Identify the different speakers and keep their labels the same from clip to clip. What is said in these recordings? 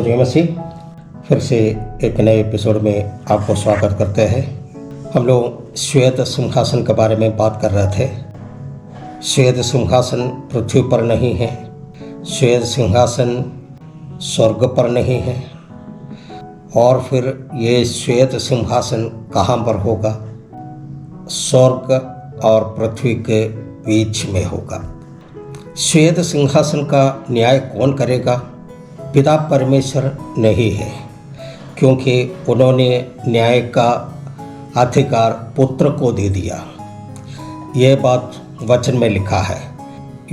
Speaker 1: जय मसीह। फिर से एक नए एपिसोड में आपको स्वागत करते हैं। हम लोग श्वेत सिंहासन के बारे में बात कर रहे थे। श्वेत सिंहासन पृथ्वी पर नहीं है, श्वेत सिंहासन स्वर्ग पर नहीं है। और फिर ये श्वेत सिंहासन कहाँ पर होगा? स्वर्ग और पृथ्वी के बीच में होगा। श्वेत सिंहासन का न्याय कौन करेगा? पिता परमेश्वर नहीं है, क्योंकि उन्होंने न्याय का अधिकार पुत्र को दे दिया। यह बात वचन में लिखा है,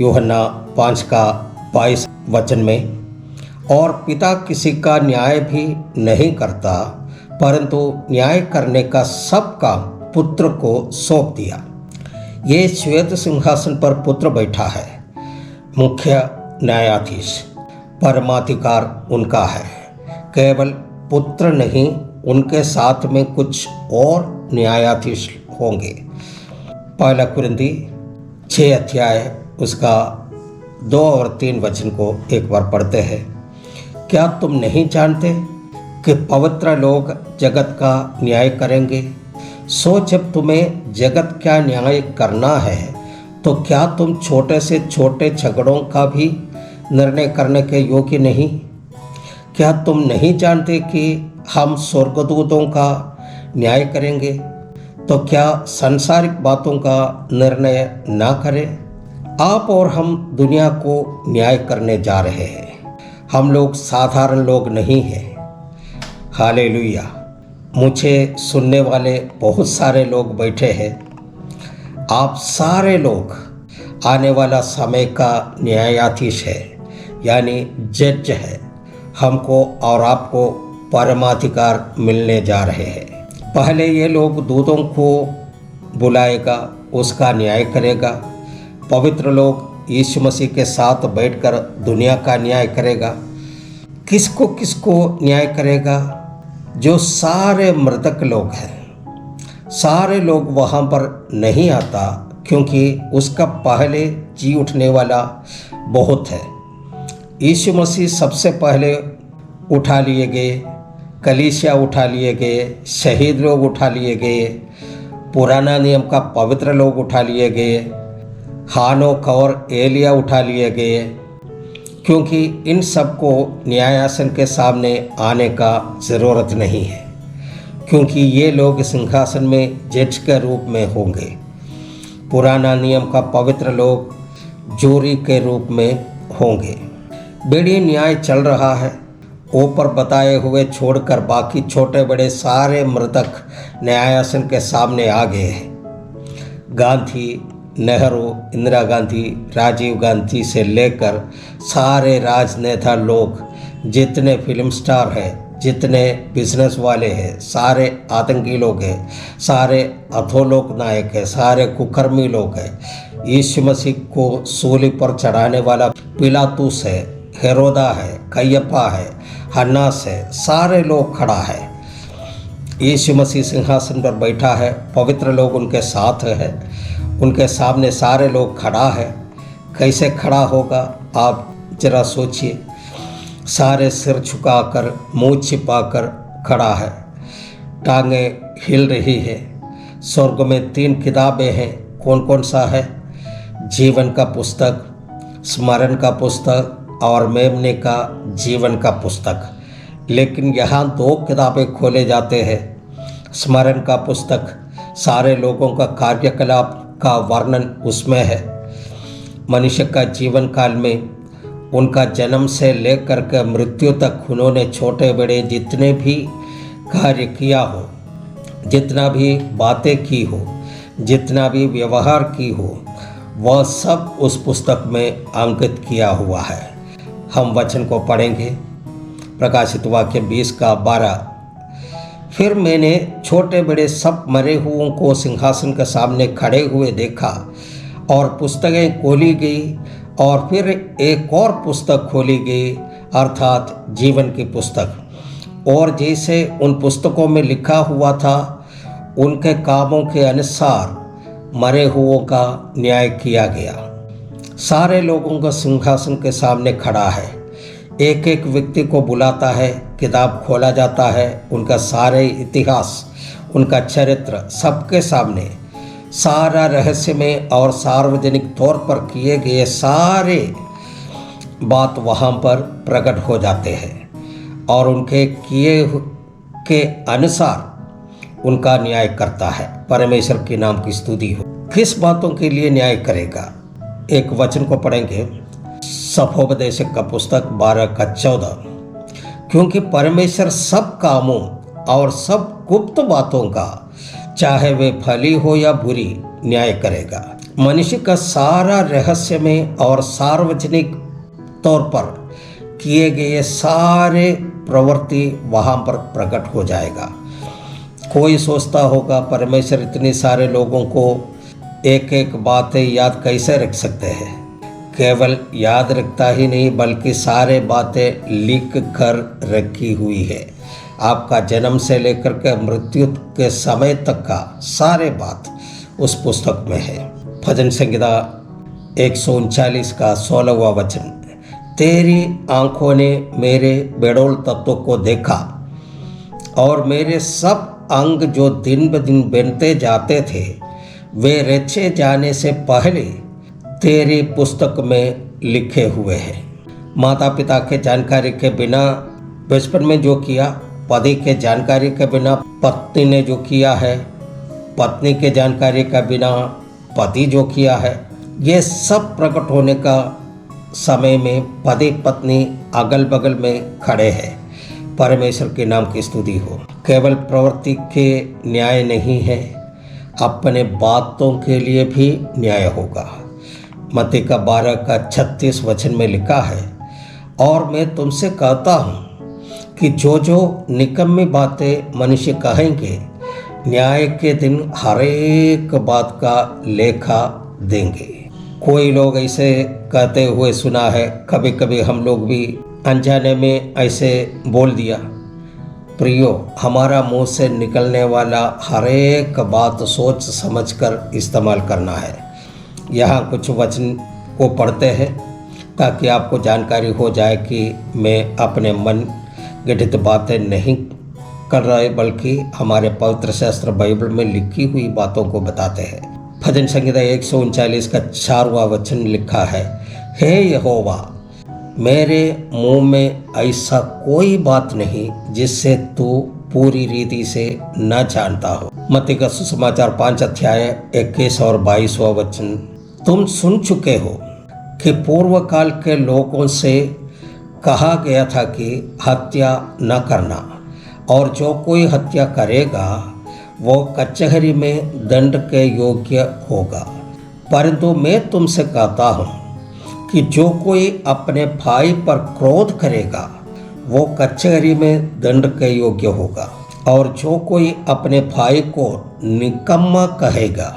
Speaker 1: यूहन्ना 5:22 वचन में। और पिता किसी का न्याय भी नहीं करता, परंतु न्याय करने का सब काम पुत्र को सौंप दिया। ये श्वेत सिंहासन पर पुत्र बैठा है, मुख्य न्यायाधीश, परमाधिकार उनका है। केवल पुत्र नहीं, उनके साथ में कुछ और न्यायाधीश होंगे। पहला कुरिन्थी 6 अध्याय उसका 2 और 3 वचन को एक बार पढ़ते हैं। क्या तुम नहीं जानते कि पवित्र लोग जगत का न्याय करेंगे? सो जब तुम्हें जगत का न्याय करना है, तो क्या तुम छोटे से छोटे झगड़ों का भी निर्णय करने के योग्य नहीं? क्या तुम नहीं जानते कि हम स्वर्गदूतों का न्याय करेंगे, तो क्या सांसारिक बातों का निर्णय ना करें? आप और हम दुनिया को न्याय करने जा रहे हैं। हम लोग साधारण लोग नहीं हैं। हालेलुया। मुझे सुनने वाले बहुत सारे लोग बैठे हैं। आप सारे लोग आने वाला समय का न्यायाधीश है, यानी जज है। हमको और आपको परमाधिकार मिलने जा रहे हैं। पहले ये लोग दूतों को बुलाएगा, उसका न्याय करेगा। पवित्र लोग यीशु मसीह के साथ बैठकर दुनिया का न्याय करेगा। किसको किसको न्याय करेगा? जो सारे मृतक लोग हैं। सारे लोग वहाँ पर नहीं आता, क्योंकि उसका पहले जी उठने वाला बहुत है। यीशु मसीह सबसे पहले उठा लिए गए, कलीसिया उठा लिए गए, शहीद लोग उठा लिए गए, पुराना नियम का पवित्र लोग उठा लिए गए, हानोक और एलिया उठा लिए गए, क्योंकि इन सबको न्यायासन के सामने आने का ज़रूरत नहीं है, क्योंकि ये लोग सिंहासन में जज के रूप में होंगे। पुराना नियम का पवित्र लोग जूरी के रूप में होंगे। बड़ी न्याय चल रहा है। ऊपर बताए हुए छोड़कर बाकी छोटे बड़े सारे मृतक न्यायासन के सामने आ गए हैं। गांधी, नेहरू, इंदिरा गांधी, राजीव गांधी से लेकर सारे राजनेता लोग, जितने फिल्म स्टार हैं, जितने बिजनेस वाले हैं, सारे आतंकी लोग हैं, सारे अधोलोक नायक हैं, सारे कुकर्मी लोग हैं। यीशु मसीह को सूली पर चढ़ाने वाला पिलातुस है, हेरोदा है, कैयफा है, हन्नास है, सारे लोग खड़ा है। यीशु मसीह सिंहासन पर बैठा है, पवित्र लोग उनके साथ है, उनके सामने सारे लोग खड़ा है। कैसे खड़ा होगा आप जरा सोचिए। सारे सिर झुकाकर, मुंह छिपाकर खड़ा है, टांगे हिल रही है। स्वर्ग में 3 किताबें हैं। कौन कौन सा है? जीवन का पुस्तक, स्मरण का पुस्तक और मेमने का जीवन का पुस्तक। लेकिन यहाँ 2 किताबें खोले जाते हैं। स्मरण का पुस्तक सारे लोगों का कार्यकलाप का वर्णन उसमें है। मनुष्य का जीवन काल में उनका जन्म से लेकर के मृत्यु तक उन्होंने छोटे बड़े जितने भी कार्य किया हो, जितना भी बातें की हो, जितना भी व्यवहार की हो, वह सब उस पुस्तक में अंकित किया हुआ है। हम वचन को पढ़ेंगे, प्रकाशित वाक्य 20:12। फिर मैंने छोटे बड़े सब मरे हुओं को सिंहासन के सामने खड़े हुए देखा, और पुस्तकें खोली गई, और फिर एक और पुस्तक खोली गई, अर्थात जीवन की पुस्तक। और जैसे उन पुस्तकों में लिखा हुआ था, उनके कामों के अनुसार मरे हुओं का न्याय किया गया। सारे लोगों का सिंहासन के सामने खड़ा है। एक एक व्यक्ति को बुलाता है, किताब खोला जाता है, उनका सारे इतिहास, उनका चरित्र सबके सामने सारा रहस्यमय और सार्वजनिक तौर पर किए गए सारे बात वहाँ पर प्रकट हो जाते हैं और उनके किए के अनुसार उनका न्याय करता है। परमेश्वर के नाम की स्तुति हो। किस बातों के लिए न्याय करेगा? एक वचन को पढ़ेंगे, सफोपदेशक का पुस्तक 12:14। क्योंकि परमेश्वर सब कामों और सब गुप्त बातों का, चाहे वे भली हो या बुरी, न्याय करेगा। मनुष्य का सारा रहस्यमय और सार्वजनिक तौर पर किए गए सारे प्रवृत्ति वहाँ पर प्रकट हो जाएगा। कोई सोचता होगा परमेश्वर इतने सारे लोगों को एक एक बातें याद कैसे रख सकते हैं? केवल याद रखता ही नहीं बल्कि सारे बातें लिख कर रखी हुई है। आपका जन्म से लेकर के मृत्यु के समय तक का सारे बात उस पुस्तक में है। भजन संहिता 139 का 16वां वचन, तेरी आंखों ने मेरे बेडौल तत्वों को देखा और मेरे सब अंग जो दिन ब दिन बनते जाते थे वे रचे जाने से पहले तेरी पुस्तक में लिखे हुए हैं। माता पिता के जानकारी के बिना बचपन में जो किया, पति के जानकारी के बिना पत्नी ने जो किया है, पत्नी के जानकारी के बिना पति जो किया है, ये सब प्रकट होने का समय में पति पत्नी अगल बगल में खड़े हैं। परमेश्वर के नाम की स्तुति हो। केवल प्रवृत्ति के न्याय नहीं है, अपने बातों के लिए भी न्याय होगा। मत्ती का 12:36 वचन में लिखा है, और मैं तुमसे कहता हूँ कि जो जो निकम्मी बातें मनुष्य कहेंगे, न्याय के दिन हर एक बात का लेखा देंगे। कोई लोग ऐसे कहते हुए सुना है, कभी कभी हम लोग भी अनजाने में ऐसे बोल दिया। प्रियो, हमारा मुंह से निकलने वाला हर एक बात सोच समझकर इस्तेमाल करना है। यहाँ कुछ वचन को पढ़ते हैं ताकि आपको जानकारी हो जाए कि मैं अपने मन गढ़ित बातें नहीं कर रहे बल्कि हमारे पवित्र शास्त्र बाइबल में लिखी हुई बातों को बताते हैं। भजन संहिता 139 का 4वां वचन लिखा है, हे यहोवा, मेरे मुंह में ऐसा कोई बात नहीं जिससे तू पूरी रीति से न जानता हो। मत्ती का सुसमाचार 5:21 और 22वां वचन, तुम सुन चुके हो कि पूर्व काल के लोगों से कहा गया था कि हत्या न करना, और जो कोई हत्या करेगा वो कचहरी में दंड के योग्य होगा। परंतु मैं तुमसे कहता हूँ कि जो कोई अपने भाई पर क्रोध करेगा वो कचहरी में दंड के योग्य होगा, और जो कोई अपने भाई को निकम्मा कहेगा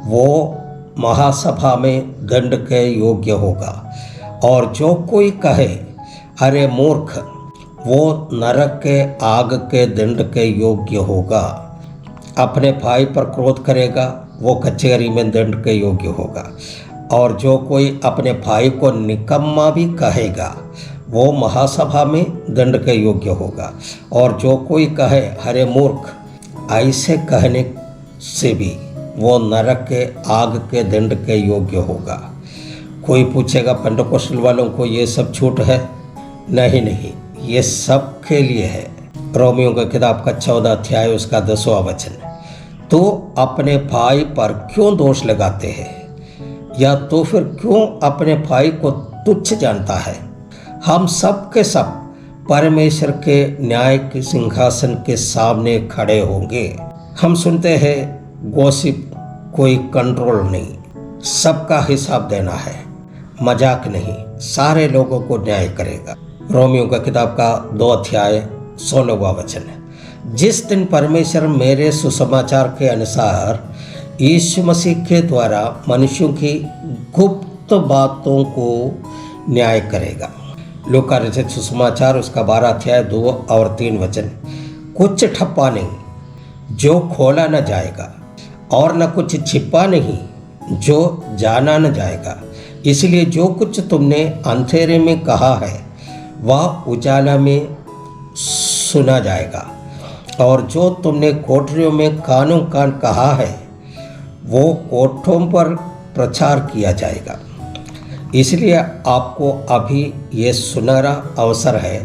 Speaker 1: वो महासभा में दंड के योग्य होगा, और जो कोई कहे अरे मूर्ख, वो नरक के आग के दंड के योग्य होगा। अपने भाई पर क्रोध करेगा वो कचहरी में दंड के योग्य होगा, और जो कोई अपने भाई को निकम्मा भी कहेगा वो महासभा में दंड के योग्य होगा, और जो कोई कहे अरे मूर्ख, ऐसे कहने से भी वो नरक के आग के दंड के योग्य होगा। कोई पूछेगा पेंटेकोस्टल वालों को ये सब छूट है? नहीं, ये सब के लिए है। रोमियो की किताब का 14 अध्याय उसका 10वां वचन, तो अपने भाई पर क्यों दोष लगाते हैं, या तो फिर क्यों अपने भाई को तुच्छ जानता है? हम सब के सब परमेश्वर के न्याय के सिंहासन के सामने खड़े होंगे। हम सुनते हैं गॉसिप, कोई कंट्रोल नहीं, सबका हिसाब देना है, मजाक नहीं, सारे लोगों को न्याय करेगा। रोमियो का किताब का 2 अध्याय 16वां वचन, जिस दिन परमेश्वर मेरे सुसमाचार के अनुसार यीशु मसीह के द्वारा मनुष्यों की गुप्त बातों को न्याय करेगा। लूका रचित सुसमाचार उसका 12 अध्याय 2 और 3 वचन, कुछ ठप्पा नहीं जो खोला न जाएगा, और न कुछ छिपा नहीं जो जाना न जाएगा। इसलिए जो कुछ तुमने अंधेरे में कहा है वह उजाला में सुना जाएगा, और जो तुमने कोठरियों में कानों कान कहा है वो कोठों पर प्रचार किया जाएगा। इसलिए आपको अभी ये सुनहरा अवसर है,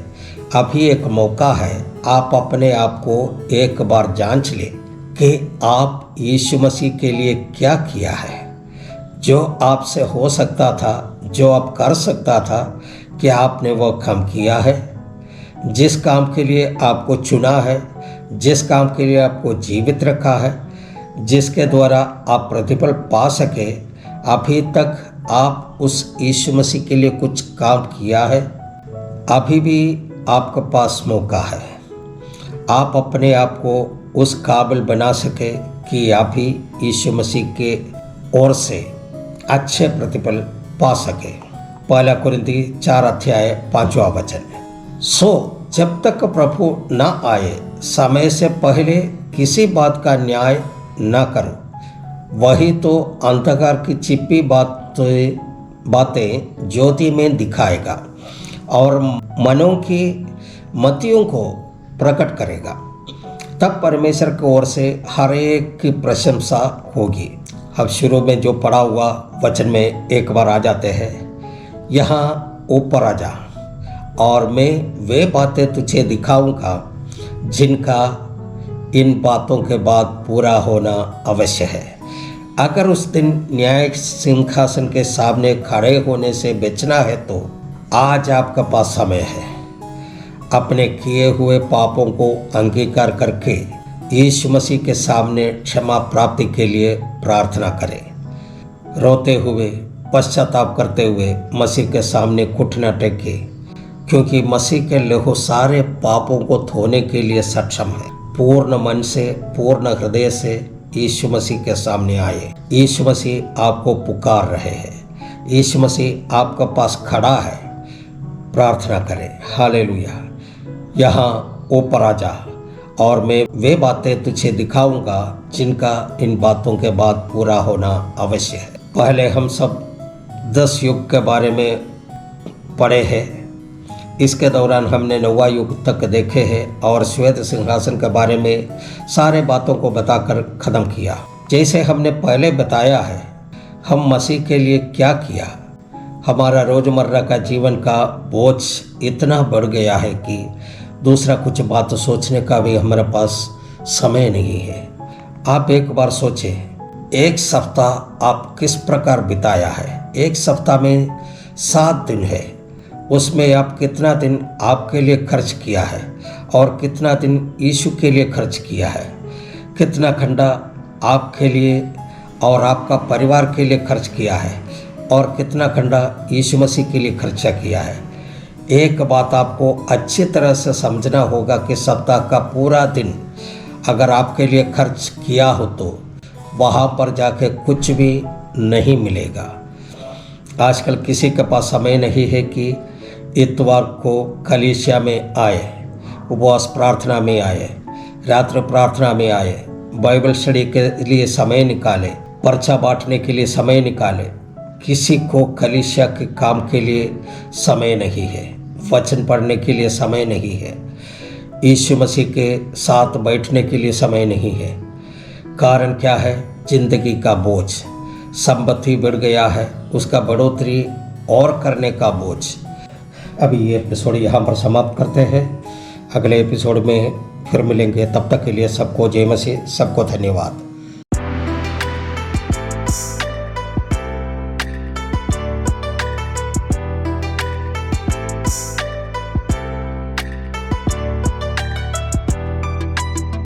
Speaker 1: अभी एक मौका है। आप अपने आप को एक बार जांच लें कि आप यीशु मसीह के लिए क्या किया है। जो आपसे हो सकता था, जो आप कर सकता था, क्या आपने वो काम किया है? जिस काम के लिए आपको चुना है, जिस काम के लिए आपको जीवित रखा है, जिसके द्वारा आप प्रतिफल पा सके, अभी तक आप उस यीशु मसीह के लिए कुछ काम किया है? अभी भी आपके पास मौका है। आप अपने आप को उस काबिल बना सके कि आप ही यीशु मसीह के ओर से अच्छे प्रतिफल पा सके। 1 कुरिन्ती 4:5 सो जब तक प्रभु न आए, समय से पहले किसी बात का न्याय न करो, वही तो अंधकार की छिपी बातें ज्योति में दिखाएगा और मनों की मतियों को प्रकट करेगा। तब परमेश्वर की ओर से हर एक की प्रशंसा होगी। अब शुरू में जो पढ़ा हुआ वचन में एक बार आ जाते हैं, यहाँ ऊपर आ जा और मैं वे बातें तुझे दिखाऊंगा जिनका इन बातों के बाद पूरा होना अवश्य है। अगर उस दिन न्याय सिंहासन के सामने खड़े होने से बचना है तो आज आपके पास समय है। अपने किए हुए पापों को अंगीकार करके यीशु मसीह के सामने क्षमा प्राप्ति के लिए प्रार्थना करें। रोते हुए, पश्चाताप करते हुए मसीह के सामने घुटना टेके, क्योंकि मसीह के लहू सारे पापों को धोने के लिए सक्षम है। पूर्ण मन से, पूर्ण हृदय से यीशु मसीह के सामने आए। यीशु मसीह आपको पुकार रहे हैं। यीशु मसीह आपके पास खड़ा है। प्रार्थना करें। हालेलुया। यहाँ ऊपर आ जा और मैं वे बातें तुझे दिखाऊंगा जिनका इन बातों के बाद पूरा होना अवश्य है। पहले हम सब 10 युग के बारे में पढ़े हैं। इसके दौरान हमने 9वां युग तक देखे हैं और श्वेत सिंहासन के बारे में सारे बातों को बताकर ख़त्म किया। जैसे हमने पहले बताया है, हम मसीह के लिए क्या किया। हमारा रोज़मर्रा का जीवन का बोझ इतना बढ़ गया है कि दूसरा कुछ बात सोचने का भी हमारे पास समय नहीं है। आप एक बार सोचें, एक सप्ताह आप किस प्रकार बिताया है। एक सप्ताह में 7 दिन है, उसमें आप कितना दिन आपके लिए खर्च किया है और कितना दिन यीशु के लिए खर्च किया है। कितना घंटा आपके लिए और आपका परिवार के लिए खर्च किया है और कितना घंटा यीशु मसीह के लिए खर्चा किया है। एक बात आपको अच्छी तरह से समझना होगा कि सप्ताह का पूरा दिन अगर आपके लिए खर्च किया हो तो वहाँ पर जाके कुछ भी नहीं मिलेगा। आजकल किसी के पास समय नहीं है कि इतवार को कलीसिया में आए, उपवास प्रार्थना में आए, रात्रि प्रार्थना में आए, बाइबल स्टडी के लिए समय निकाले, पर्चा बांटने के लिए समय निकाले। किसी को कलीसिया के काम के लिए समय नहीं है, वचन पढ़ने के लिए समय नहीं है, यीशु मसीह के साथ बैठने के लिए समय नहीं है। कारण क्या है? जिंदगी का बोझ, संपत्ति बढ़ गया है, उसका बढ़ोतरी और करने का बोझ। अभी ये एपिसोड यहाँ पर समाप्त करते हैं। अगले एपिसोड में फिर मिलेंगे। तब तक के लिए सबको जय मसीह, सबको धन्यवाद।